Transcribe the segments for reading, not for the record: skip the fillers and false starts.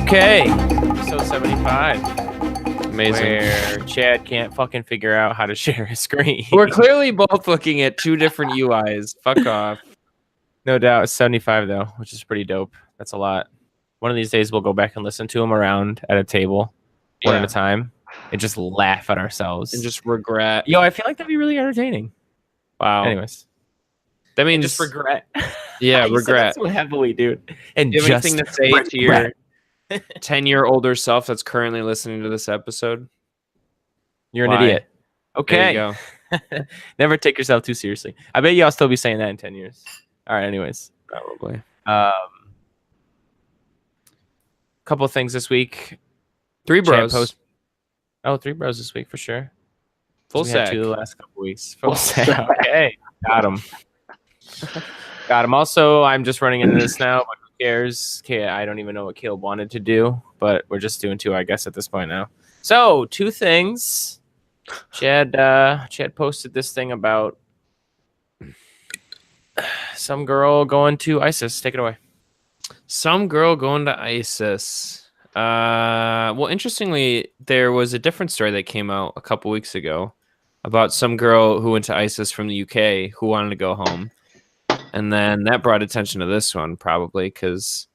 Okay, episode 75. Amazing. Where Chad can't fucking figure out how to share his screen. We're clearly both looking at two different UIs. Fuck off. No doubt. It's 75, though, which is pretty dope. That's a lot. One of these days, we'll go back and listen to them around at a table, one at a time, and just laugh at ourselves. And just regret. Yo, I feel like that'd be really entertaining. Wow. Anyways. That means just regret. Yeah, You said regret. that so heavily, dude. And Do you have just anything to say to your 10-year older self that's currently listening to this episode? You're an Why? idiot. Okay. There you go. Never take yourself too seriously. I bet you I'll still be saying that in 10 years. All right, anyways. Probably. Couple of things this week. Three bros. Three bros this week for sure. Full We had sack. two the last couple weeks. Full sack. Okay. Got him. Got him. Also, I'm just running into this now, but who cares? Okay, I don't even know what Caleb wanted to do, but we're just doing two, I guess, at this point now. So, two things. Chad posted this thing about some girl going to ISIS. Take it away. Some girl going to ISIS. Well, interestingly, there was a different story that came out a couple weeks ago about some girl who went to ISIS from the UK who wanted to go home. And then that brought attention to this one, probably, because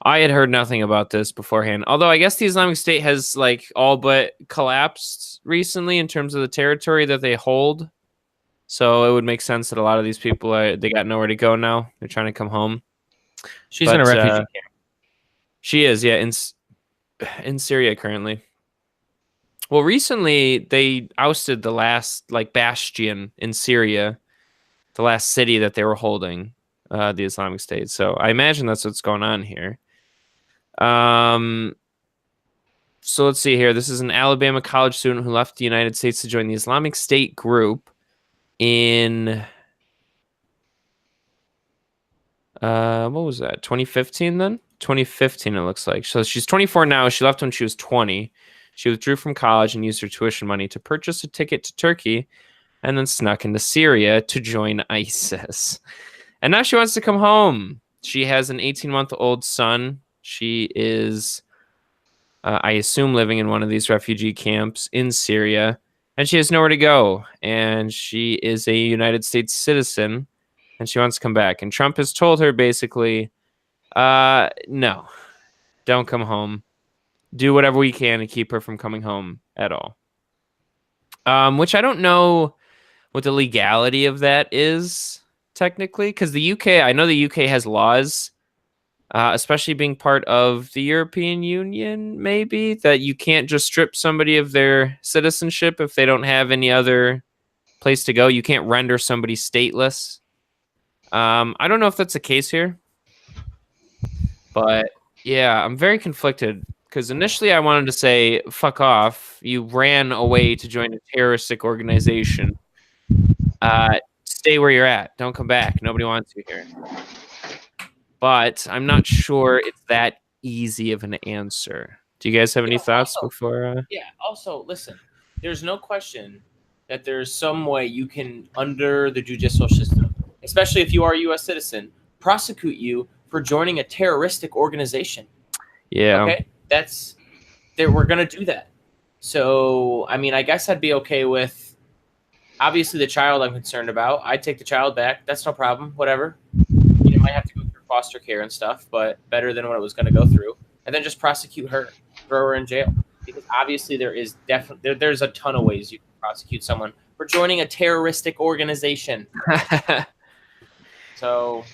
I had heard nothing about this beforehand. Although I guess the Islamic State has like all but collapsed recently in terms of the territory that they hold. So it would make sense that a lot of these people, they got nowhere to go now. They're trying to come home. She's in a refugee camp. She is, yeah, in Syria currently. Well, recently they ousted the last like bastion in Syria, the last city that they were holding, the Islamic State. So I imagine that's what's going on here. So let's see here. This is an Alabama college student who left the United States to join the Islamic State group in what was that? 2015 then? 2015 it looks like. So she's 24 now. She left when she was 20. She withdrew from college and used her tuition money to purchase a ticket to Turkey and then snuck into Syria to join ISIS. And now she wants to come home. She has an 18-month-old son. She is, I assume, living in one of these refugee camps in Syria. And she has nowhere to go. And she is a United States citizen. And she wants to come back. And Trump has told her basically, no, don't come home. Do whatever we can to keep her from coming home at all. Which I don't know what the legality of that is technically, because the UK, I know the UK has laws, especially being part of the European Union, maybe, that you can't just strip somebody of their citizenship if they don't have any other place to go. You can't render somebody stateless. I don't know if that's the case here, but yeah, I'm very conflicted because initially I wanted to say, fuck off. You ran away to join a terroristic organization. Stay where you're at. Don't come back. Nobody wants you here. But I'm not sure it's that easy of an answer. Do you guys have any thoughts before? Yeah, also, listen, there's no question that there's some way you can, under the judicial system, especially if you are a U.S. citizen, prosecute you for joining a terroristic organization. Yeah. Okay? We're going to do that. So, I mean, I guess I'd be okay with, obviously, the child I'm concerned about. I'd take the child back. That's no problem. Whatever. You might have to go through foster care and stuff, but better than what it was going to go through. And then just prosecute her, throw her in jail. Because obviously there's a ton of ways you can prosecute someone for joining a terroristic organization. So,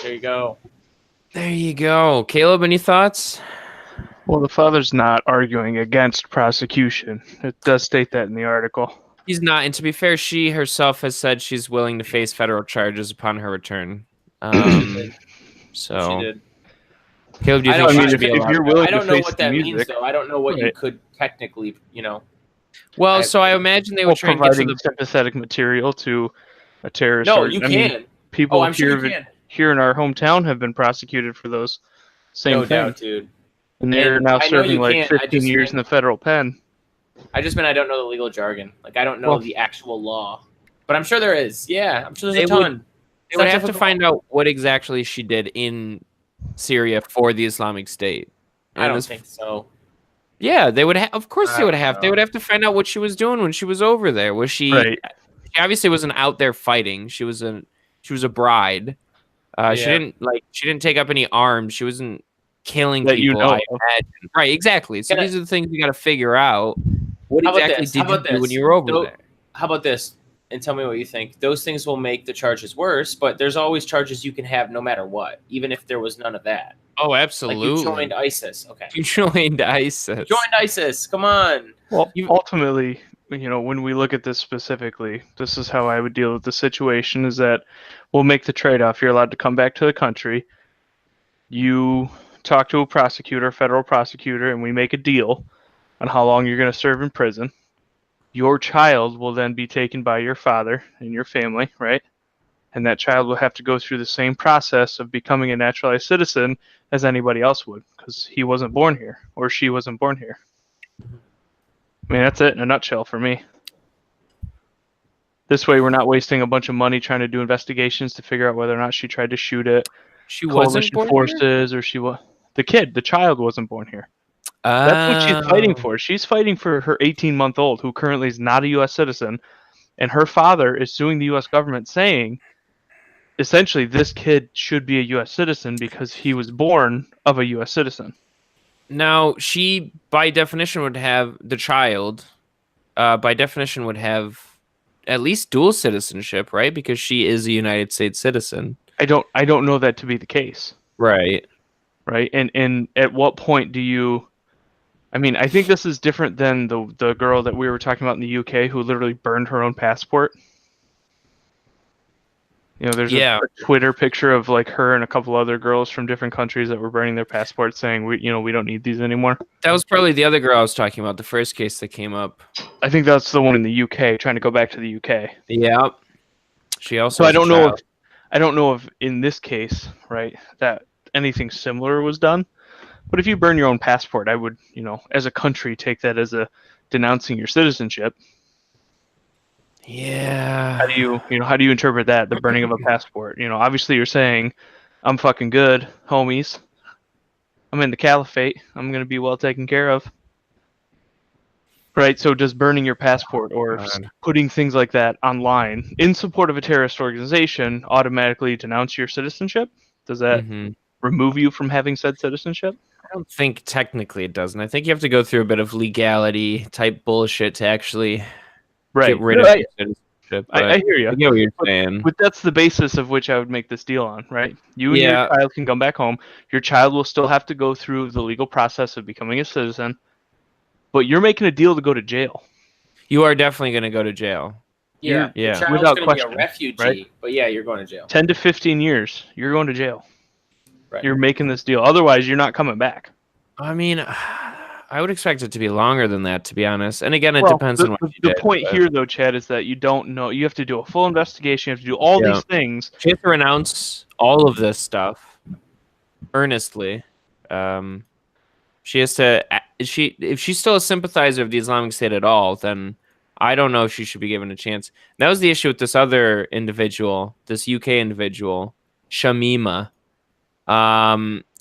there you go. There you go. Caleb, any thoughts? Well, the father's not arguing against prosecution. It does state that in the article. He's not. And to be fair, she herself has said she's willing to face federal charges upon her return. So, She did. Caleb, do you think she should be if allowed? you're willing I don't to know face what the that music, means, though. I don't know what you Right. could technically, Well, so I imagine they would try and get to providing the. sympathetic material to a terrorist. No, you can. People I'm sure you can. here in our hometown have been prosecuted for those same No things. doubt, dude. And they're And now I know serving you like can't, I 15 just years meant- in the federal pen. I just meant I don't know the legal jargon. Like, I don't know Well- the actual law. But I'm sure there is. Yeah, I'm sure there's They a ton. They would have to find out what exactly she did in Syria for the Islamic State. And I don't think so. Yeah, they would have. Of course, they would I have. don't They would know. have to find out what she was doing when she was over there. Was she? Right. She obviously wasn't out there fighting. She was a bride. She Yeah. didn't take up any arms. She wasn't killing That you people. know I of. imagine. Right, exactly. So Can I- these are the things you got to figure out. What How about exactly this? did How you about do when this? you were over Tho- there? How about this? And tell me what you think. Those things will make the charges worse, but there's always charges you can have no matter what, even if there was none of that. Oh, Like absolutely. you joined ISIS. Okay. You joined ISIS. You joined ISIS. Come on. Well, You- ultimately, when we look at this specifically, this is how I would deal with the situation: is that we'll make the trade-off. You're allowed to come back to the country. You talk to a prosecutor, federal prosecutor, and we make a deal on how long you're going to serve in prison. Your child will then be taken by your father and your family, right? And that child will have to go through the same process of becoming a naturalized citizen as anybody else would, because he wasn't born here or she wasn't born here. I mean, that's it in a nutshell for me. This way, we're not wasting a bunch of money trying to do investigations to figure out whether or not she tried to shoot at She wasn't coalition born here? forces or she was. The child wasn't born here. That's what she's fighting for. She's fighting for her 18-month-old, who currently is not a U.S. citizen, and her father is suing the U.S. government, saying, essentially, this kid should be a U.S. citizen because he was born of a U.S. citizen. Now, she, by definition, would have the child. By definition, would have at least dual citizenship, right? Because she is a United States citizen. I don't know that to be the case, Right. right? And at what point do you? I mean, I think this is different than the girl that we were talking about in the UK who literally burned her own passport. There's Yeah. a Twitter picture of like her and a couple other girls from different countries that were burning their passports, saying we don't need these anymore. That was probably the other girl I was talking about, the first case that came up. I think that's the one in the UK, trying to go back to the UK. Yeah. She also. So has a child. I don't know if in this case, right, that anything similar was done. But if you burn your own passport, I would, as a country, take that as a denouncing your citizenship. Yeah. How do you interpret that? The burning of a passport. Obviously you're saying, I'm fucking good, homies. I'm in the caliphate. I'm gonna be well taken care of. Right. So does burning your passport or putting things like that online in support of a terrorist organization automatically denounce your citizenship? Does that remove you from having said citizenship? I don't think technically it doesn't. I think you have to go through a bit of legality type bullshit to actually get rid of your citizenship. I hear you. I get what you're saying. But that's the basis of which I would make this deal on, right? You and Yeah. your child can come back home. Your child will still have to go through the legal process of becoming a citizen, but you're making a deal to go to jail. You are definitely going to go to jail. Yeah. Yeah. The child's Without going to be a question, refugee, right? but yeah, you're going to jail. 10 to 15 years, you're going to jail. Right. You're making this deal. Otherwise, you're not coming back. I mean, I would expect it to be longer than that, to be honest. And again, it depends on what you the did, point but- here, though, Chad, is that you don't know. You have to do a full investigation. You have to do all these things. She has to renounce all of this stuff earnestly. She has to. If she's still a sympathizer of the Islamic State at all, then I don't know if she should be given a chance. That was the issue with this other individual, this UK individual, Shamima.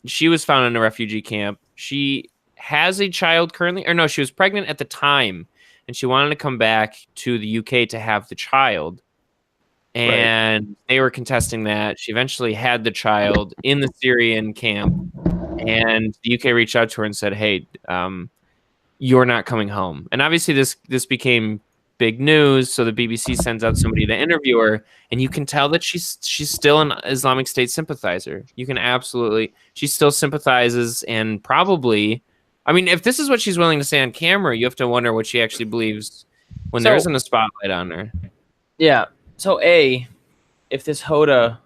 She was found in a refugee camp. She has a child currently, or no, she was pregnant at the time, and she wanted to come back to the UK to have the child. And they were contesting that. She eventually had the child in the Syrian camp, and the UK reached out to her and said, "Hey, you're not coming home." And obviously, this became big news. So the BBC sends out somebody to interview her, and you can tell that she's still an Islamic State sympathizer. You can absolutely, she still sympathizes, and probably, I mean, if this is what she's willing to say on camera, you have to wonder what she actually believes when there isn't a spotlight on her. Yeah. So if this Hoda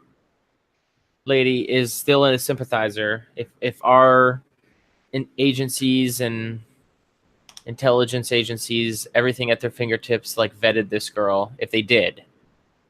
lady is still a sympathizer, if our agencies and intelligence agencies, everything at their fingertips, like vetted this girl, if they did,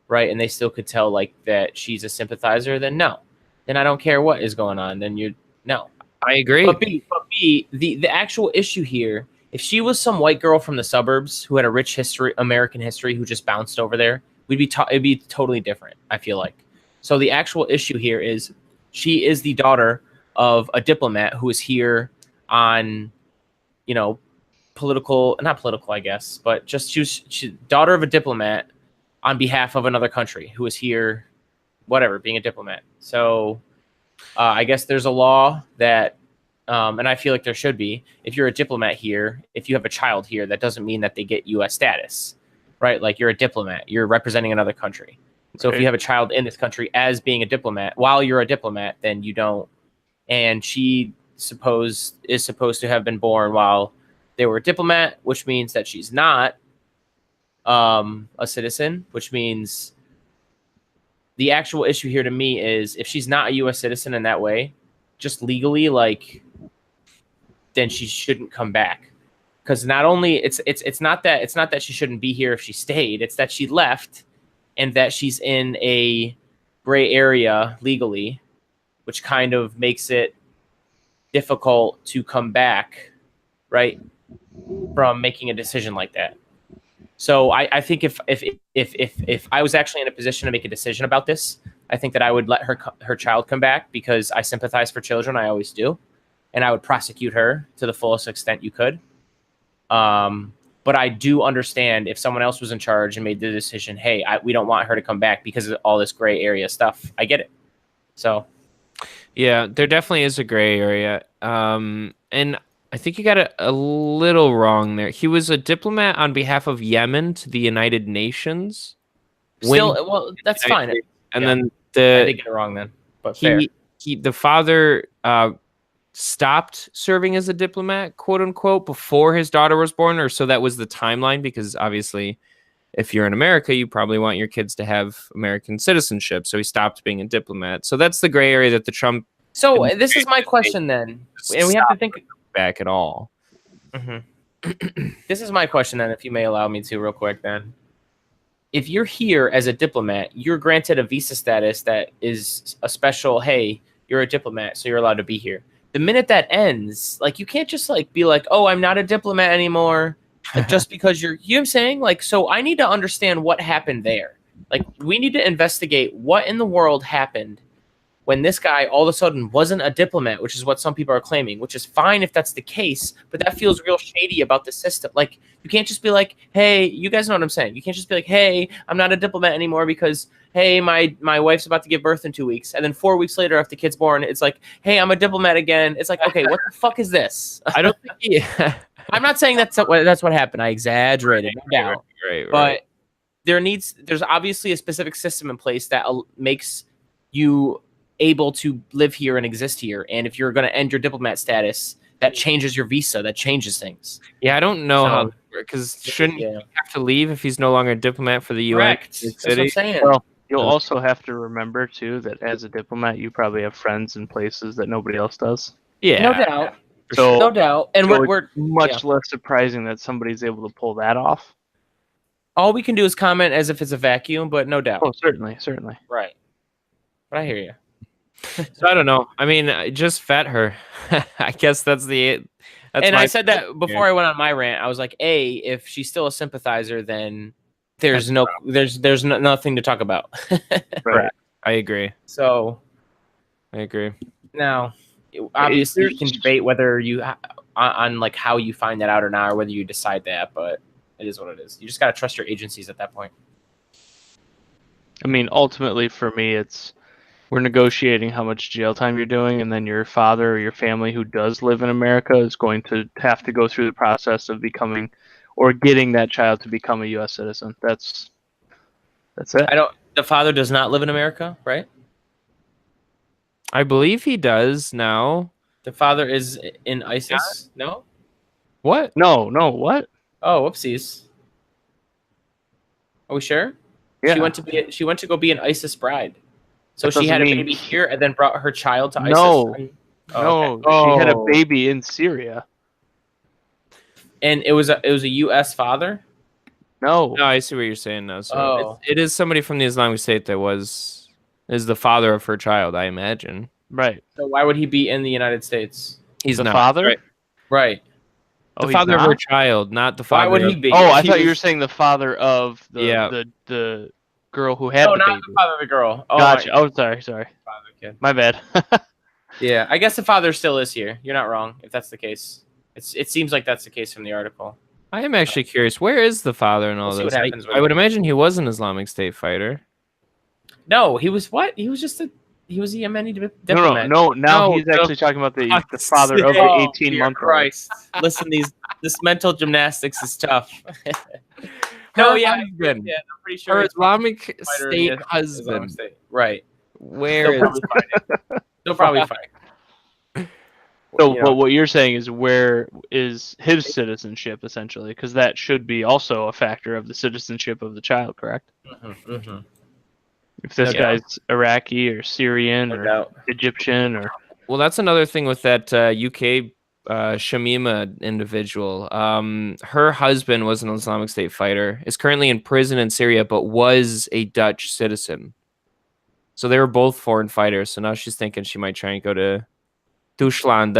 right, and they still could tell like that she's a sympathizer, then no, then I don't care what is going on. Then no. I agree. But B, the actual issue here, if she was some white girl from the suburbs who had a rich history, American history, who just bounced over there, it'd be totally different, I feel like. So the actual issue here is she is the daughter of a diplomat who is here on, not political, I guess, but just she's daughter of a diplomat on behalf of another country who is here, whatever, being a diplomat. So I guess there's a law that, and I feel like there should be, if you're a diplomat here, if you have a child here, that doesn't mean that they get U.S. status, right? Like, you're a diplomat, you're representing another country. So if you have a child in this country as being a diplomat, while you're a diplomat, then you don't. And she is supposed to have been born while they were a diplomat, which means that she's not a citizen, which means the actual issue here to me is if she's not a U.S. citizen in that way, just legally, like, then she shouldn't come back. Because not only it's not that she shouldn't be here if she stayed, it's that she left and that she's in a gray area legally, which kind of makes it difficult to come back, right, from making a decision like that. So I think if I was actually in a position to make a decision about this, I think that I would let her child come back because I sympathize for children. I always do. And I would prosecute her to the fullest extent you could. But I do understand if someone else was in charge and made the decision, hey, we don't want her to come back because of all this gray area stuff. I get it. So, yeah, there definitely is a gray area. And I think you got it a little wrong there. He was a diplomat on behalf of Yemen to the United Nations. Well, that's fine. And then I did get it wrong then, but fair. The father stopped serving as a diplomat, quote unquote, before his daughter was born, or so that was the timeline, because obviously if you're in America, you probably want your kids to have American citizenship. So he stopped being a diplomat. So that's the gray area that the Trump. So this is my question then, and we have to think back at all. Mm-hmm. This is my question then, if you may allow me to real quick then. If you're here as a diplomat, you're granted a visa status that is a special, hey, you're a diplomat, so you're allowed to be here. The minute that ends, like, you can't just like be like, oh, I'm not a diplomat anymore, like, just because you know what I'm saying? Like, so I need to understand what happened there. Like, we need to investigate what in the world happened when this guy all of a sudden wasn't a diplomat, which is what some people are claiming, which is fine if that's the case, but that feels real shady about the system. Like, you can't just be like, hey, you guys know what I'm saying. You can't just be like, hey, I'm not a diplomat anymore because, hey, my wife's about to give birth in 2 weeks. And then 4 weeks later, after the kid's born, it's like, hey, I'm a diplomat again. It's like, okay, what the fuck is this? I don't think I'm not saying that's what happened. I exaggerated, no doubt. Right. But there's obviously a specific system in place that makes you able to live here and exist here. And if you're going to end your diplomat status, that changes your visa, that changes things. Yeah, I don't know how, because shouldn't he have to leave if he's no longer a diplomat for the UN? Correct. That's what I'm saying. Well, you'll also have to remember too that as a diplomat, you probably have friends in places that nobody else does. Yeah, no doubt. So no doubt. And we're much less surprising that somebody's able to pull that off. All we can do is comment as if it's a vacuum, but no doubt. Oh, certainly. Right. But I hear you. So I don't know. I mean, just vet her. I guess that's and I said that before I went on my rant. I was like, if she's still a sympathizer, then there's nothing to talk about. Right. I agree. So I agree. Now, obviously, you can debate whether you on like how you find that out or not, or whether you decide that. But it is what it is. You just gotta trust your agencies at that point. I mean, ultimately, for me, we're negotiating how much jail time you're doing, and then your father or your family who does live in America is going to have to go through the process of becoming or getting that child to become a U.S. citizen. That's it. The father does not live in America, right? I believe he does now. The father is in ISIS? No? What? No, what? Oh, whoopsies. Are we sure? Yeah. She went to go be an ISIS bride. So she had a baby here and then brought her child to ISIS? No, okay. She had a baby in Syria. And it was a U.S. father? No, I see what you're saying now. So it is somebody from the Islamic State that is the father of her child, I imagine. Right. So why would he be in the United States? He's the not. father? Right. The father of her child, not the father. Why would he be? Oh, I thought you were saying the father of the girl who had the baby. No, not the father of the girl. Oh, gotcha. Right. Oh, sorry. Father kid. My bad. Yeah, I guess the father still is here. You're not wrong if that's the case. It seems like that's the case from the article. I am actually curious. Where is the father in all We'll see this? what happens with I would it. imagine he was an Islamic State fighter. No, he was what? He was a Yemeni diplomat. No. Now No, he's actually talking about the God's father of the Oh, 18-month-old. Christ. Listen, this mental gymnastics is tough. Her yeah, husband. yeah, I'm pretty sure Her he's Islamic fighter in State the Islamic husband. State. Right. Where They'll is probably fight it. They'll probably fight. So, You know. but what you're saying is where is his citizenship essentially? Because that should be also a factor of the citizenship of the child, correct? If this No guy's Iraqi or Syrian No or doubt. Egyptian or Well, that's another thing with that UK Shamima individual. Her husband was an Islamic State fighter, is currently in prison in Syria, but was a Dutch citizen. So they were both foreign fighters. So now she's thinking she might try and go to Deutschland.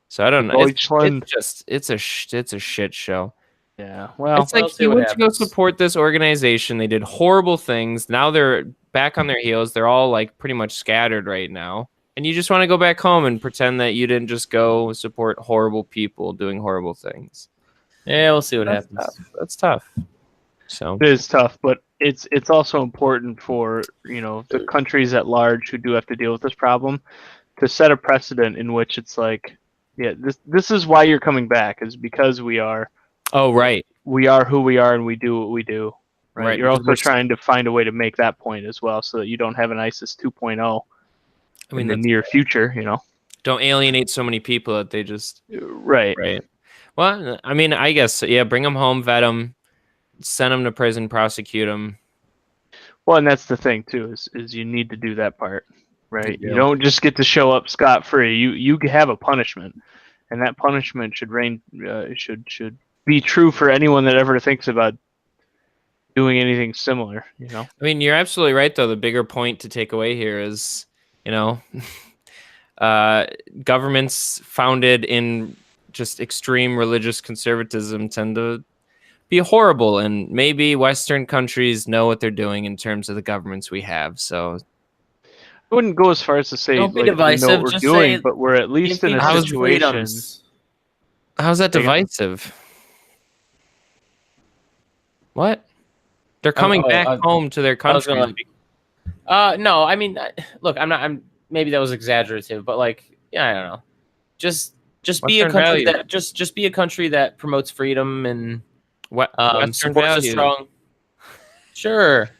So I don't know. Deutschland. It's a shit show. yeah, well, It's like we'll see you what went to go happens. support this organization. They did horrible things. Now they're back on their heels. They're all like pretty much scattered right now. And you just want to go back home and pretend that you didn't just go support horrible people doing horrible things. Yeah, we'll see what That's happens. tough. That's tough. So it is tough, but it's also important for the countries at large who do have to deal with this problem to set a precedent in which it's like, yeah, this is why you're coming back, is because we are oh right. who we are and we do what we do. Right, You're because also we're trying to find a way to make that point as well, so that you don't have an ISIS 2.0 I mean in the that's near future. don't alienate so many people that they just Right. right. Well, I mean, I guess yeah, bring them home, vet them, send them to prison, prosecute them. Well, and that's the thing too, is you need to do that part, right? You You do. don't just get to show up scot free. You have a punishment, and that punishment should be true for anyone that ever thinks about doing anything similar. I mean, you're absolutely right, though. The bigger point to take away here is, governments founded in just extreme religious conservatism tend to be horrible, and maybe Western countries know what they're doing in terms of the governments we have. So I wouldn't go as far as to say Don't be like, we know divisive, what we're just doing, say but we're at least in a Give people situation. freedoms. how's that Say again? divisive? What? They're coming back home to their I was country. gonna no, I mean, look, I'm maybe that was exaggerative, but like, yeah, I don't know. Just be a Western country values. that just be a country that promotes freedom and What Western supports values? a strong. Sure.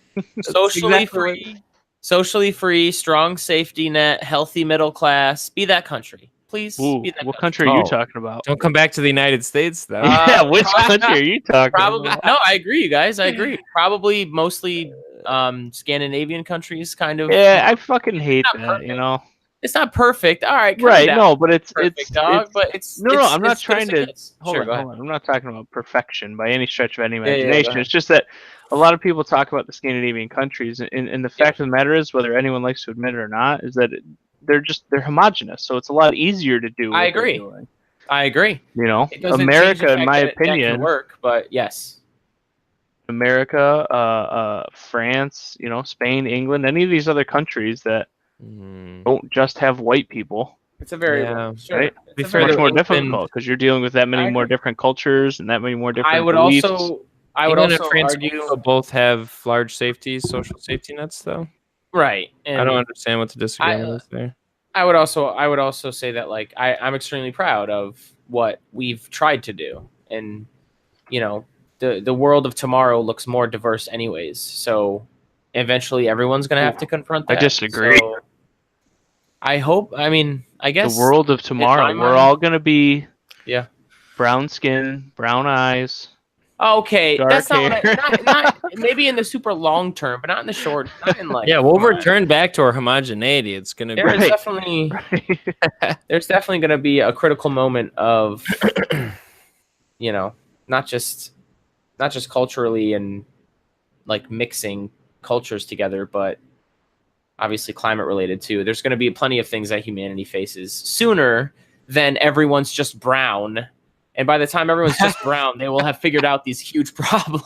Socially free, strong safety net, healthy middle class. Be that country, please. Ooh, Be that what country. country are you Oh. talking about? Don't come back to the United States, though. Yeah, which country are you talking Probably about? no. I agree, you guys. I agree. Probably mostly Scandinavian countries, kind of. Yeah, I fucking hate Not that. perfect. It's not perfect. All right, calm Right? down. No, but it's Perfect, dog. it's But it's no. I'm not it's good as trying it to gets. hold Sure, on. go ahead. I'm not talking about perfection by any stretch of any yeah, imagination. go It's just that a lot of people talk about the Scandinavian countries, and the fact of the matter is, whether anyone likes to admit it or not, is that they're homogenous. So it's a lot easier to do. I what they're agree. doing. I agree. It doesn't change America, the in fact my that that opinion, can work. But yes, America, France, Spain, England, any of these other countries that don't just have white people. it's a very Yeah, sure. right? It's Be a fair, very- Much more England- difficult because you're dealing with that many I more agree. different cultures and that many more different I would beliefs. also England and France argue also both have large social safety nets, though. right. And I don't understand what the disagreement is there. I would also say that like I'm extremely proud of what we've tried to do, and the world of tomorrow looks more diverse anyways. So eventually everyone's gonna have to confront I that. disagree. So, I hope. I mean, I guess The world of tomorrow, my we're mind- all going to be Yeah. brown skin, brown eyes. Okay, Dark that's not, hair. not maybe in the super long term, but not in the short. Not in like Yeah, we'll return back to our homogeneity. It's gonna be There is Right. definitely there's definitely going to be a critical moment of not just culturally and like mixing cultures together, but obviously climate related too. There's going to be plenty of things that humanity faces sooner than everyone's just brown. And by the time everyone's just brown, they will have figured out these huge problems.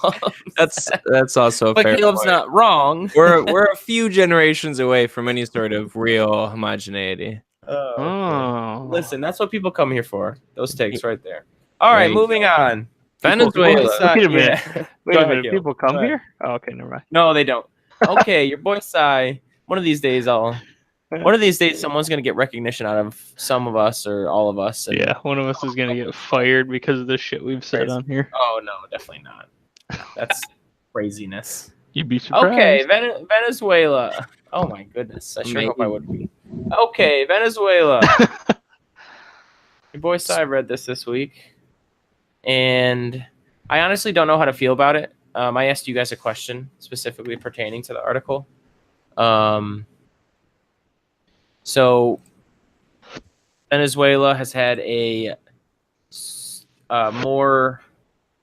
that's also a But fair Caleb's point. not wrong. We're a few generations away from any sort of real homogeneity. Oh. Listen, that's what people come here for. Those takes right there. All right, There you moving on. Venezuela. Wait a minute. Yeah. Wait Go a ahead, minute. Caleb. People Go come ahead. here? Oh, okay, never mind. No, they don't. Okay, your boy Cy. One of these days, someone's gonna get recognition out of some of us or all of us. And Yeah, one of us is gonna get fired because of the shit we've said Crazy. on here. Oh no, definitely not. That's craziness. You'd be surprised. Okay, Venezuela. Oh my goodness, I sure hope I would be. Okay, Venezuela. Your boy Cy read this week, and I honestly don't know how to feel about it. I asked you guys a question specifically pertaining to the article. So Venezuela has had a more,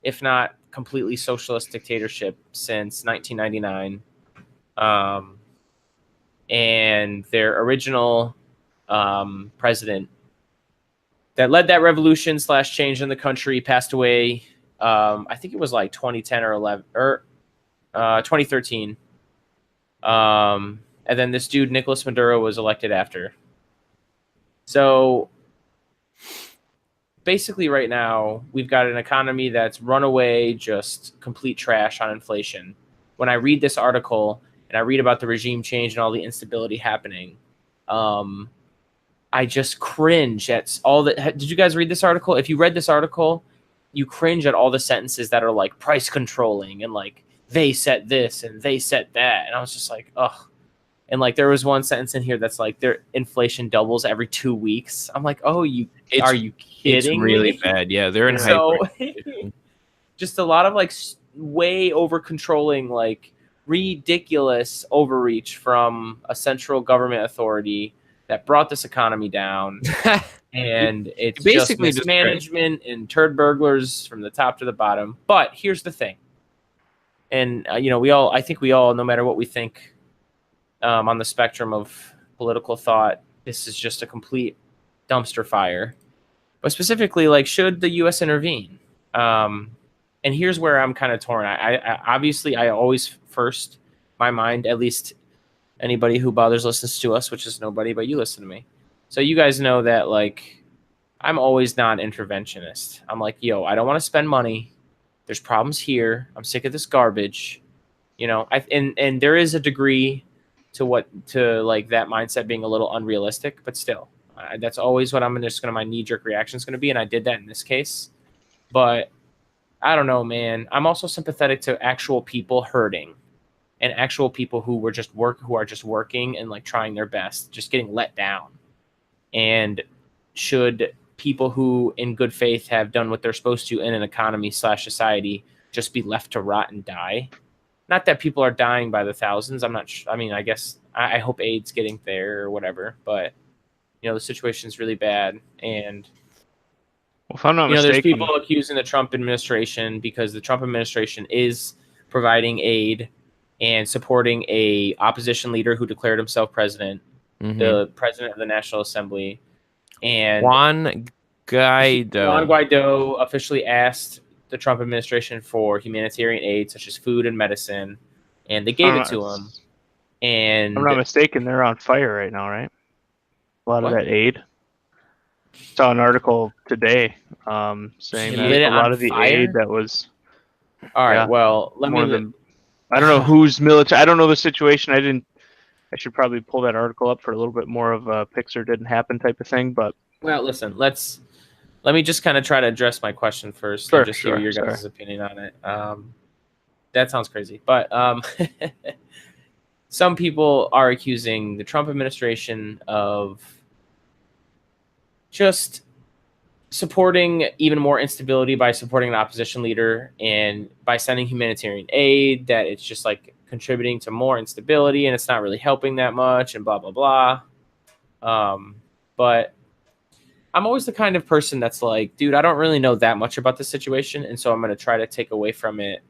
if not completely socialist dictatorship since 1999. And their original president that led that revolution / change in the country passed away. I think it was like 2010 or 11 or 2013. And then this dude, Nicolas Maduro, was elected after. So basically right now, we've got an economy that's runaway, just complete trash on inflation. When I read this article and I read about the regime change and all the instability happening, I just cringe at all the... Did you guys read this article? If you read this article, you cringe at all the sentences that are like price controlling and like they set this and they set that. And I was just like, ugh. And like there was one sentence in here that's like their inflation doubles every 2 weeks. I'm like, oh, are you kidding It's really me? bad. Yeah, they're in So hyper. just a lot of like way over controlling, like ridiculous overreach from a central government authority that brought this economy down. And it's Basically just just mismanagement and turd burglars from the top to the bottom. But here's the thing. And, I think we all, no matter what we think on the spectrum of political thought, this is just a complete dumpster fire. But specifically, like, should the U.S. intervene? And here's where I'm kind of torn. I obviously, I always first, my mind, at least anybody who bothers listens to us, which is nobody, but you listen to me. So you guys know that, like, I'm always non-interventionist. I'm like, yo, I don't want to spend money. There's problems here. I'm sick of this garbage. And there is a degree to like that mindset being a little unrealistic, but still, that's always what my knee-jerk reaction is going to be, and I did that in this case. But I don't know, man. I'm also sympathetic to actual people hurting, and actual people who are just working and like trying their best, just getting let down. And should people who, in good faith, have done what they're supposed to in an economy / society just be left to rot and die? Not that people are dying by the thousands. I guess I hope aid's getting there or whatever, but the situation is really bad. And if I'm not mistaken, there's people accusing the Trump administration because the Trump administration is providing aid and supporting a opposition leader who declared himself president, the president of the National Assembly, and Juan Guaido officially asked the Trump administration for humanitarian aid, such as food and medicine, and they gave it to him. And if I'm not mistaken, they're on fire right now, right? A lot of that aid. Saw an article today saying that a lot of the aid that was. All right. Well, I don't know who's military. I don't know the situation. I should probably pull that article up for a little bit more of a Pixar didn't happen type of thing. But listen, let me just kind of try to address my question first and just hear your guys' opinion on it. That sounds crazy, but some people are accusing the Trump administration of just supporting even more instability by supporting an opposition leader and by sending humanitarian aid, that it's just like contributing to more instability and it's not really helping that much and blah, blah, blah. But I'm always the kind of person that's like, dude, I don't really know that much about the situation. And so I'm going to try to take away from it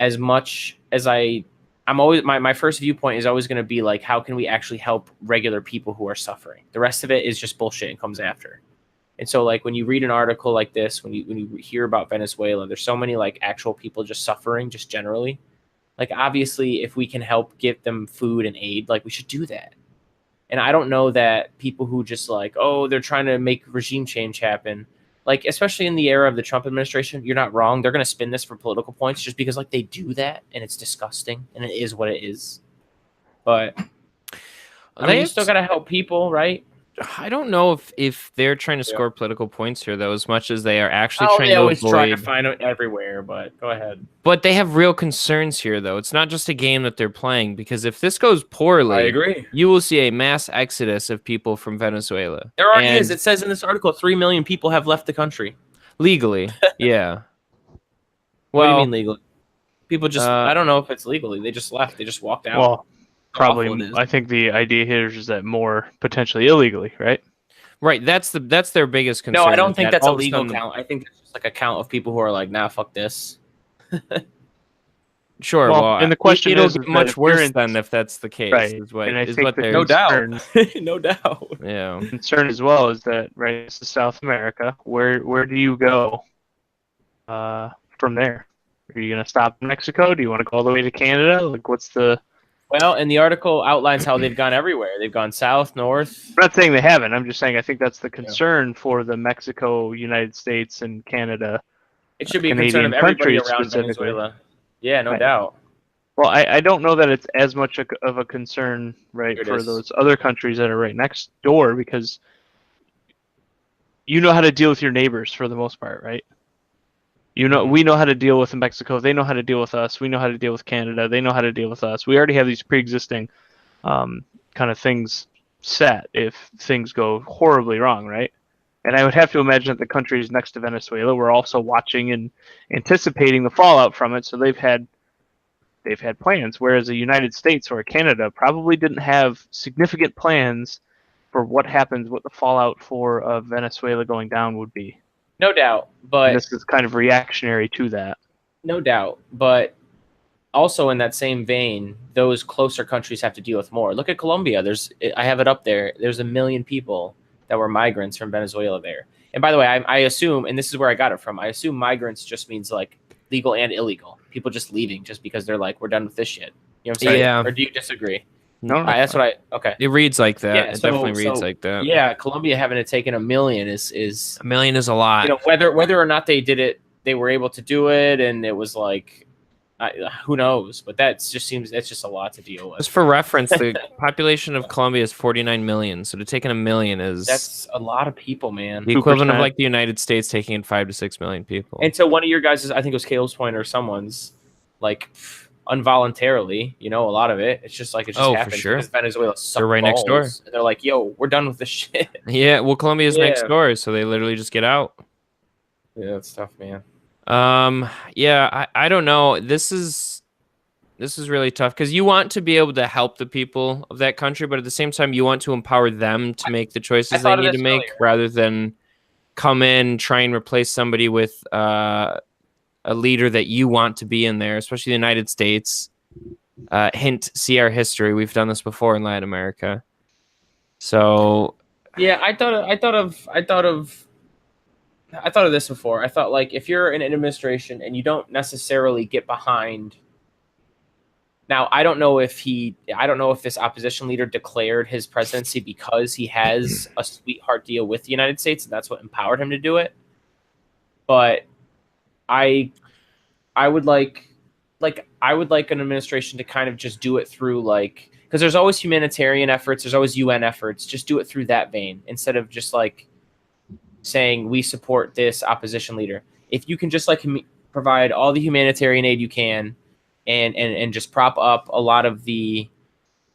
as much as I'm always, my first viewpoint is always going to be like, how can we actually help regular people who are suffering? The rest of it is just bullshit and comes after. And so like when you read an article like this, when you hear about Venezuela, there's so many like actual people just suffering just generally. Like obviously if we can help get them food and aid, like we should do that. And I don't know that people who just like, oh, they're trying to make regime change happen, like especially in the era of the Trump administration, you're not wrong. They're going to spin this for political points just because like they do that, and it's disgusting, and it is what it is. But I mean, you still got to help people, right? I don't know if they're trying to score political points here, though, as much as they are actually trying they to always try to avoid. find it everywhere, but go ahead. But they have real concerns here, though. It's not just a game that they're playing, because if this goes poorly, I agree. you will see a mass exodus of people from Venezuela. There already is. It says in this article 3 million people have left the country. Legally, yeah. What do you mean legally? People just, I don't know if it's legally. They just left. They just walked out. Well, probably. I think the idea here is that more potentially illegally, right? Right. That's their biggest concern. No, I don't think that's a legal count. I think that's just like a count of people who are like, nah, fuck this. Sure. Well, and the question it'll is get much worse than if that's the case. Right. Is what, and I is think what they're no doubt. No doubt. Yeah. Concern as well is that, right, this is South America. Where do you go from there? Are you going to stop in Mexico? Do you want to go all the way to Canada? Like, what's the... Well, and the article outlines how they've gone everywhere. They've gone south, north. I'm not saying they haven't. I'm just saying I think that's the concern for the Mexico, United States, and Canada. It should be a concern of everybody around Venezuela. Yeah, no doubt. Well, I don't know that it's as much of a concern, right, for those other countries that are right next door, because you know how to deal with your neighbors for the most part, right? You know, we know how to deal with Mexico. They know how to deal with us. We know how to deal with Canada. They know how to deal with us. We already have these pre-existing kind of things set if things go horribly wrong, right? And I would have to imagine that the countries next to Venezuela were also watching and anticipating the fallout from it, so they've had plans, whereas the United States or Canada probably didn't have significant plans for what happens, what the fallout for Venezuela going down would be. No doubt, but... And this is kind of reactionary to that. No doubt, but also in that same vein, those closer countries have to deal with more. Look at Colombia. I have it up there. There's 1 million people that were migrants from Venezuela there. And by the way, I assume, and this is where I got it from, I assume migrants just means like legal and illegal. People just leaving just because they're like, we're done with this shit. You know what I'm saying? Yeah. Or do you disagree? No, that's what okay. It reads like that. Yeah, it definitely reads like that. Yeah, Colombia having to take in 1 million is 1 million is a lot. You know, whether or not they did it, they were able to do it, and it was like, who knows? But that's just a lot to deal with. Just for reference, the population of Colombia is 49 million. So to take in 1 million that's a lot of people, man. The equivalent of like the United States taking in 5 to 6 million people. And so one of your guys, I think it was Caleb's point or someone's, like involuntarily, you know, a lot of it. It's just like it just happens. For sure. Because Venezuela sucks. They're right next door. And they're like, yo, we're done with this shit. Yeah, well, Colombia's next door, so they literally just get out. Yeah, it's tough, man. Yeah, I don't know. This is really tough because you want to be able to help the people of that country, but at the same time, you want to empower them to make the choices they need to make rather than come in, try and replace somebody with a leader that you want to be in there, especially the United States. Hint, see our history. We've done this before in Latin America. So yeah, I thought of this before. I thought, like, if you're in an administration and you don't necessarily get behind. Now, I don't know if this opposition leader declared his presidency because he has a sweetheart deal with the United States, and that's what empowered him to do it. But I would like an administration to kind of just do it through, like, because there's always humanitarian efforts, there's always UN efforts. Just do it through that vein instead of just like saying we support this opposition leader. If you can just like provide all the humanitarian aid you can, and just prop up a lot of the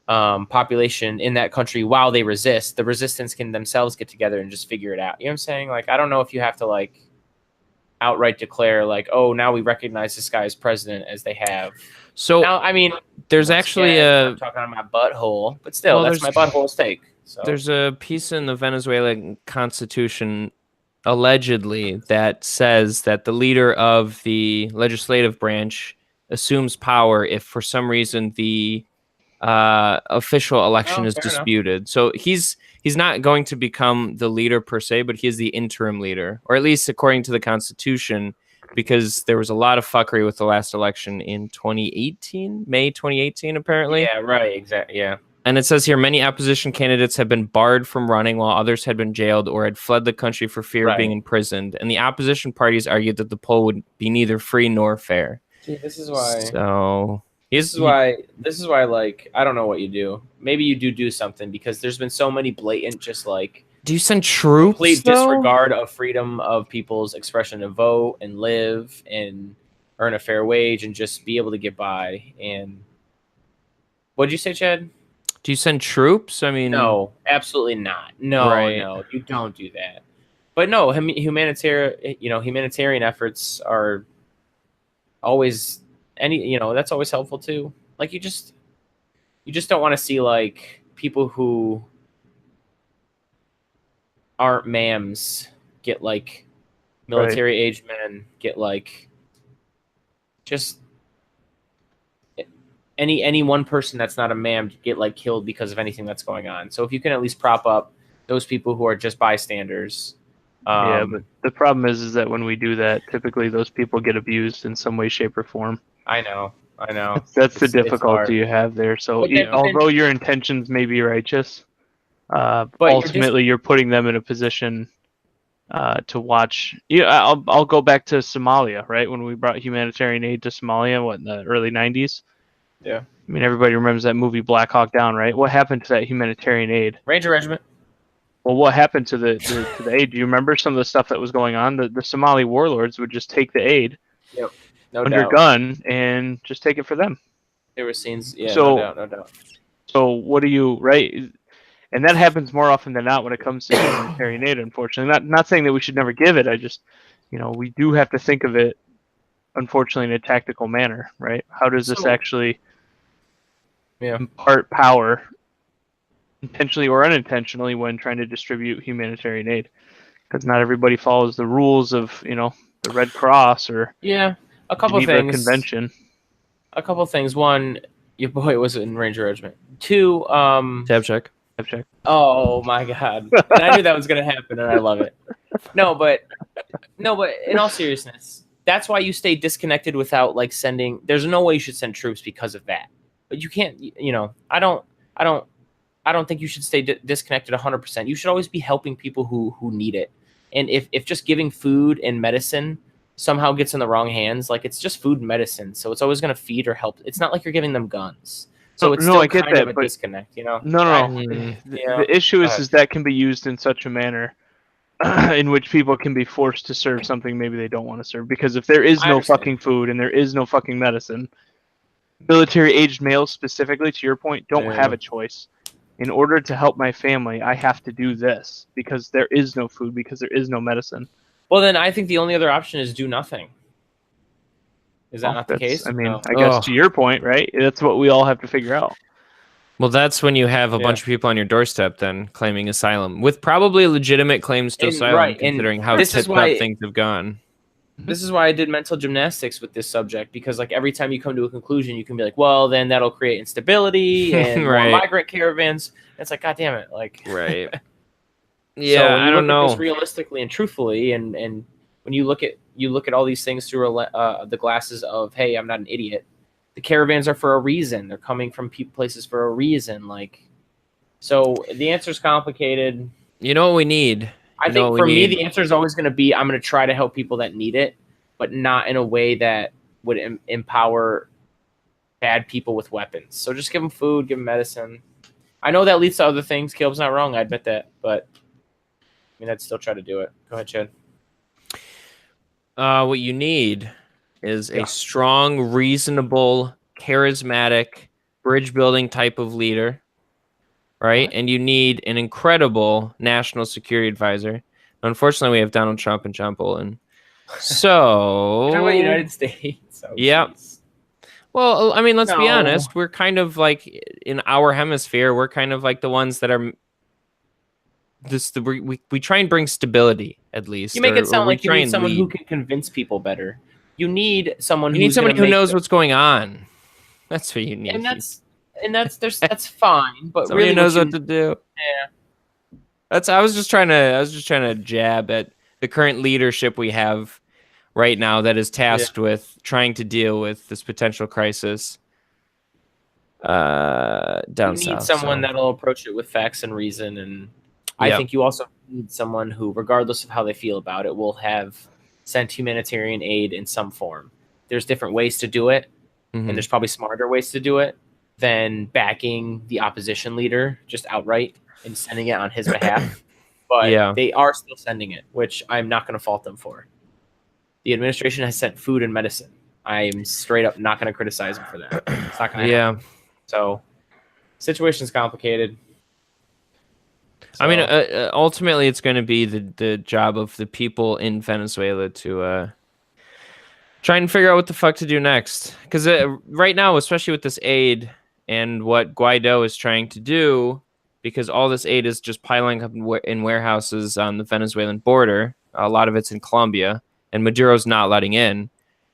population in that country while they resist, the resistance can themselves get together and just figure it out. You know what I'm saying? Like, I don't know if you have to like outright declare like, oh, now we recognize this guy as president, as they have. So now, I mean, there's actually I'm talking on my butthole, but still, that's my butthole's take. So there's a piece in the Venezuelan constitution allegedly that says that the leader of the legislative branch assumes power if for some reason the official election is disputed. Enough. So he's not going to become the leader per se, but he is the interim leader, or at least according to the Constitution, because there was a lot of fuckery with the last election in 2018, May 2018, apparently. Yeah, right, exactly. Yeah. And it says here, many opposition candidates have been barred from running while others had been jailed or had fled the country for fear of being imprisoned. And the opposition parties argued that the poll would be neither free nor fair. See, this is why. So This is why. Like, I don't know what you do. Maybe you do something, because there's been so many blatant, just like, do you send troops? Complete disregard of freedom of people's expression to vote and live and earn a fair wage and just be able to get by. And what'd you say, Chad? Do you send troops? I mean, no, absolutely not. No, no, you don't do that. But no, humanitarian efforts are always that's always helpful too. Like, you just don't want to see like people who aren't ma'ams get like military age men get like just any one person that's not a ma'am get like killed because of anything that's going on. So if you can at least prop up those people who are just bystanders. Yeah, but the problem is that when we do that, typically those people get abused in some way, shape, or form. I know. That's the difficulty you have there. So although your intentions may be righteous, but ultimately you're putting them in a position to watch. Yeah, I'll go back to Somalia, right? When we brought humanitarian aid to Somalia, in the early 90s? Yeah. I mean, everybody remembers that movie Black Hawk Down, right? What happened to that humanitarian aid? Ranger Regiment. Well, what happened to the aid? Do you remember some of the stuff that was going on? The Somali warlords would just take the aid under gun and just take it for them. There were scenes, no doubt. So what do you, right? And that happens more often than not when it comes to humanitarian aid, unfortunately. Not saying that we should never give it. I just, we do have to think of it, unfortunately, in a tactical manner, right? How does this actually impart power, intentionally or unintentionally, when trying to distribute humanitarian aid? Because not everybody follows the rules of, the Red Cross or a couple Geneva things. Convention. A couple things. One, your boy was in Ranger Regiment. Two, tab check. Oh my God! And I knew that was gonna happen, and I love it. No, but in all seriousness, that's why you stay disconnected without like sending. There's no way you should send troops because of that. But you can't. I don't think you should stay disconnected 100%. You should always be helping people who need it. And if just giving food and medicine somehow gets in the wrong hands, like, it's just food and medicine, so it's always gonna feed or help. It's not like you're giving them guns. So it's still kind of a disconnect, No. The issue is that can be used in such a manner in which people can be forced to serve something maybe they don't want to serve. Because if there is no fucking food and there is no fucking medicine, military-aged males, specifically, to your point, don't have a choice. In order to help my family, I have to do this because there is no food, because there is no medicine. Well, then I think the only other option is do nothing. Is that not the case? I mean, I guess to your point, right? That's what we all have to figure out. Well, that's when you have a bunch of people on your doorstep then claiming asylum with probably legitimate claims to asylum, considering how tipped up things have gone. This is why I did mental gymnastics with this subject, because like every time you come to a conclusion, you can be like, well, then that'll create instability and more migrant caravans. It's like, God damn it. Like, right. Yeah, so I don't know. This realistically and truthfully, and when you look at all these things through the glasses of, hey, I'm not an idiot. The caravans are for a reason. They're coming from places for a reason. Like, so the answer is complicated. You know what we need? I think for me, the answer is always going to be, I'm going to try to help people that need it, but not in a way that would empower bad people with weapons. So just give them food, give them medicine. I know that leads to other things. Caleb's not wrong. I admit that, but I mean, I'd still try to do it. Go ahead, Chad. What you need is a strong, reasonable, charismatic, bridge-building type of leader, right? And you need an incredible national security advisor. Unfortunately, we have Donald Trump and John Bolton. So... You're talking about the United States. Oh, yep. Geez. Well, I mean, let's be honest. We're kind of like, in our hemisphere, we're kind of like the ones that are... We try and bring stability, at least. You make it sound like you need someone who can convince people better. You need someone who knows what's going on. That's what you need. And that's fine, but somebody really knows what to do. Yeah. I was just trying to jab at the current leadership we have right now that is tasked with trying to deal with this potential crisis. down You need south. someone so. that'll approach it with facts and reason, and I think you also need someone who, regardless of how they feel about it, will have sent humanitarian aid in some form. There's different ways to do it, and there's probably smarter ways to do it than backing the opposition leader just outright and sending it on his behalf. But they are still sending it, which I'm not going to fault them for. The administration has sent food and medicine. I'm straight up not going to criticize them for that. It's not going to happen. So, situation's complicated. So, I mean, ultimately, it's going to be the job of the people in Venezuela to try and figure out what the fuck to do next. Because right now, especially with this aid and what Guaido is trying to do, because all this aid is just piling up in warehouses on the Venezuelan border. A lot of it's in Colombia, and Maduro's not letting in.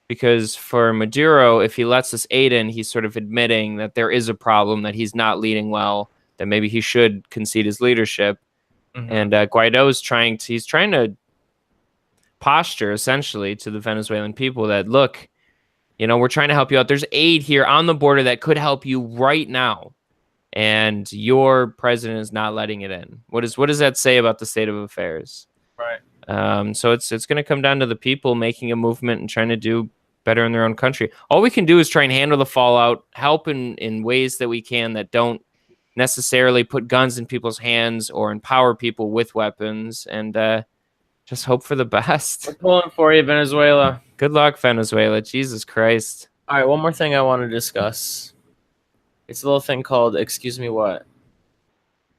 Because for Maduro, if he lets this aid in, he's sort of admitting that there is a problem, that he's not leading well, that maybe he should concede his leadership. And Guaido is trying to posture essentially to the Venezuelan people that, look, we're trying to help you out. There's aid here on the border that could help you right now. And your president is not letting it in. What does that say about the state of affairs? Right. So it's going to come down to the people making a movement and trying to do better in their own country. All we can do is try and handle the fallout, help in ways that we can that don't necessarily put guns in people's hands or empower people with weapons, and just hope for the best. We're pulling for you, Venezuela. Good luck, Venezuela. Jesus Christ. All right, one more thing I want to discuss. It's a little thing called Excuse Me What.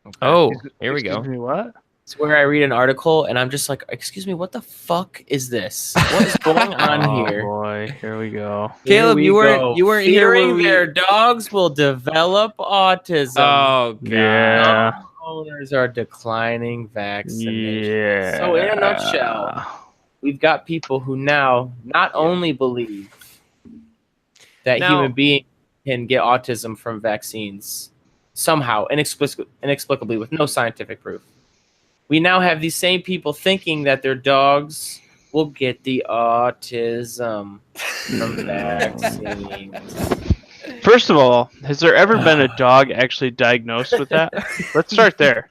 Okay. Oh, here we go. Excuse me, what? It's where I read an article and I'm just like, excuse me, what the fuck is this? What is going on here? Oh boy, here we go. Caleb, you weren't here when their dogs will develop autism. Oh god. Yeah. Owners are declining vaccinations. Yeah. So in a nutshell, we've got people who now not only believe that human beings can get autism from vaccines somehow, inexplicably, with no scientific proof. We now have these same people thinking that their dogs will get the autism from vaccines. First of all, has there ever been a dog actually diagnosed with that? Let's start there.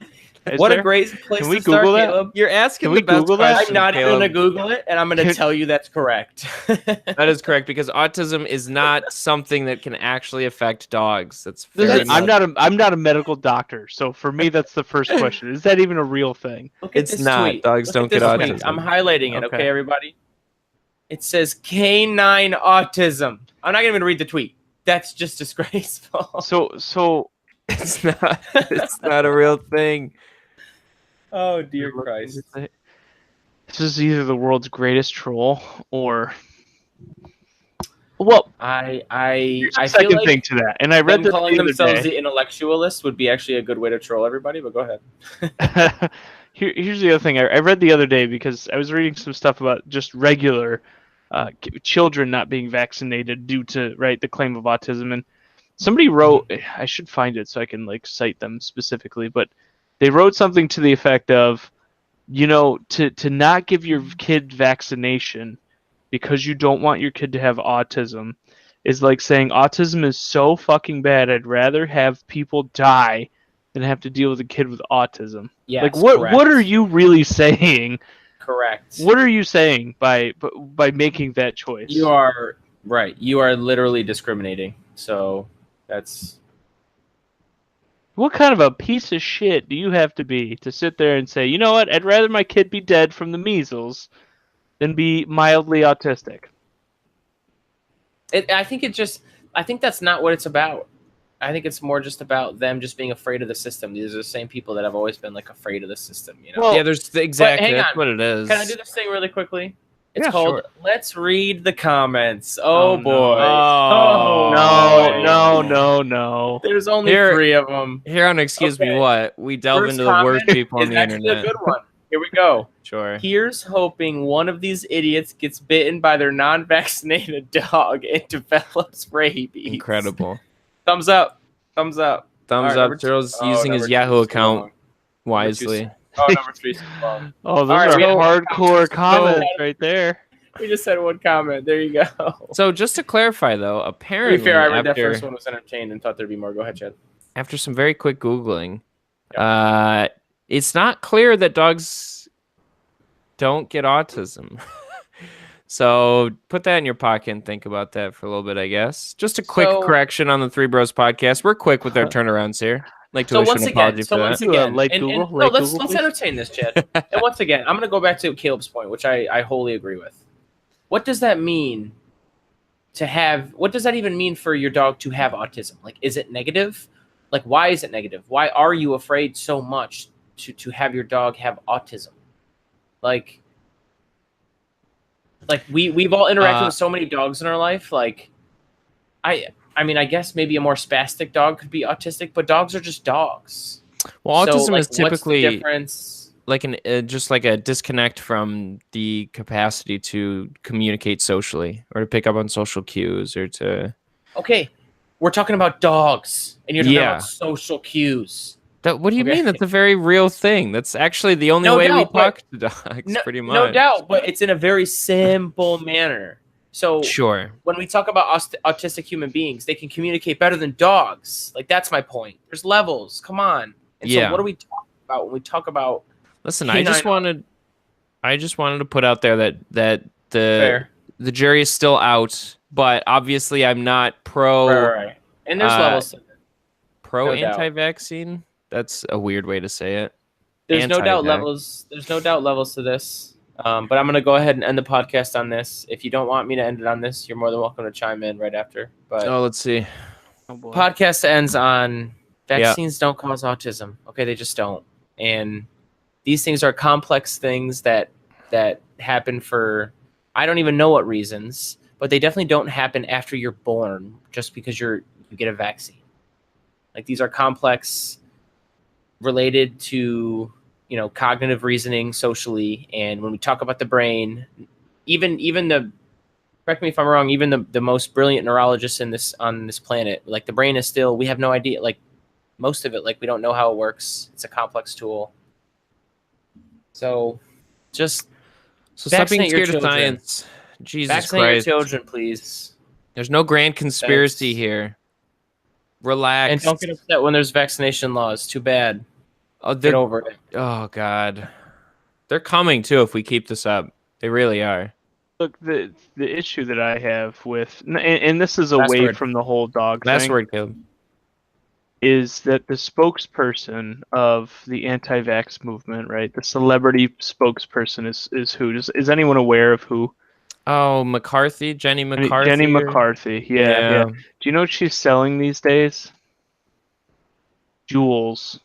What a great place Can we to start, Google that? Caleb. You're asking Can the we best Google that? question, I'm not even Caleb. going to Google it, and I'm going to tell you that's correct. That is correct, because autism is not something that can actually affect dogs. That's very I'm not a medical doctor, so for me that's the first question. Is that even a real thing? Look at It's this not. tweet. Dogs Look don't at this get tweet. autism. I'm highlighting it, Okay. okay, everybody? It says canine autism. I'm not going to read the tweet. That's just disgraceful. So It's not a real thing. Oh, dear Christ. this is either the world's greatest troll or well, I feel feel like thing to that. And I read them that calling the other themselves day. the intellectualists would be actually a good way to troll everybody, but go ahead. Here's the other thing I read the other day, because I was reading some stuff about just regular children not being vaccinated due to the claim of autism, and somebody wrote, I should find it so I can cite them specifically, but they wrote something to the effect of, to not give your kid vaccination because you don't want your kid to have autism is like saying autism is so fucking bad, I'd rather have people die than have to deal with a kid with autism. Yes, what are you really saying? Correct. What are you saying by making that choice? You are right. You are literally discriminating. So that's... What kind of a piece of shit do you have to be to sit there and say, you know what, I'd rather my kid be dead from the measles than be mildly autistic? I think that's not what it's about. I think it's more just about them just being afraid of the system. These are the same people that have always been afraid of the system, Well, yeah, there's exactly hang that's on. what it is. Can I do this thing really quickly? It's Yeah, called sure. Let's Read the Comments. Oh, no. boy. No. There's only Here- 3 of them. Here on Excuse Me Okay. What, we delve First into the worst comment people on is the actually internet. a good one. Here we go. Sure. Here's hoping one of these idiots gets bitten by their non-vaccinated dog and develops rabies. Incredible. Thumbs up. Thumbs up. Thumbs All right, up. number two. Cheryl's Oh, using number his 2 Yahoo is too account long. wisely. Number 3 is too long. Oh, those All right, are we have- hardcore comments So- right there. We just had one comment. There you go. So just to clarify, though, To apparently be fair, I read that after first one was entertained and thought there'd be more. Go ahead, Chad. after some very quick Googling, it's not clear that dogs don't get autism. So put that in your pocket and think about that for a little bit, I guess. Just a quick correction on the Three Bros podcast. We're quick with our turnarounds here. Like to issue an apology for that. Once again, Late and Google, no, late let's Google, let's please. entertain this, Chad. And once again, I'm gonna go back to Caleb's point, which I wholly agree with. What does that mean to have? What does that even mean for your dog to have autism? Like, is it negative? Like, why is it negative? Why are you afraid so much to have your dog have autism? Like we've all interacted with so many dogs in our life. Like, I mean, I guess maybe a more spastic dog could be autistic, but dogs are just dogs. Well, autism like, is typically what's the difference? like just like a disconnect from the capacity to communicate socially or to pick up on social cues or to. Okay, we're talking about dogs, and you're talking about social cues. What do you mean? That's a very real thing. That's actually the only way we talk to dogs, pretty much. No doubt, but it's in a very simple manner. So sure, when we talk about autistic human beings, they can communicate better than dogs. Like, that's my point. There's levels. Come on. And so what do we talk about when we talk about? Listen, I just wanted to put out there that the jury is still out, but obviously I'm not pro. Right. And there's levels to it. Pro anti-vaccine. That's a weird way to say it. There's no doubt levels. There's no doubt levels to this. But I'm going to go ahead and end the podcast on this. If you don't want me to end it on this, you're more than welcome to chime in right after. But let's see. Podcast ends on vaccines don't cause autism. Okay, they just don't. And these things are complex things that happen for I don't even know what reasons, but they definitely don't happen after you're born just because you get a vaccine. Like, these are complex, related to cognitive reasoning socially, and when we talk about the brain, even the correct me if I'm wrong, even the most brilliant neurologists on this planet, like, the brain is still, we have no idea, like, most of it, like, we don't know how it works. It's a complex tool. So stop being scared of science. Jesus vaccinate Christ. your children, please. There's no grand conspiracy here. Relax. And don't get upset when there's vaccination laws. Too bad. Get over it. Oh, God. They're coming, too, if we keep this up. They really are. Look, the issue that I have with, and this is away from the whole dog thing. Last word, Caleb. Is that the spokesperson of the anti-vax movement, right? The celebrity spokesperson is who? Is anyone aware of who? Oh, McCarthy? Jenny McCarthy? Jenny McCarthy, yeah. Do you know what she's selling these days? Jewels.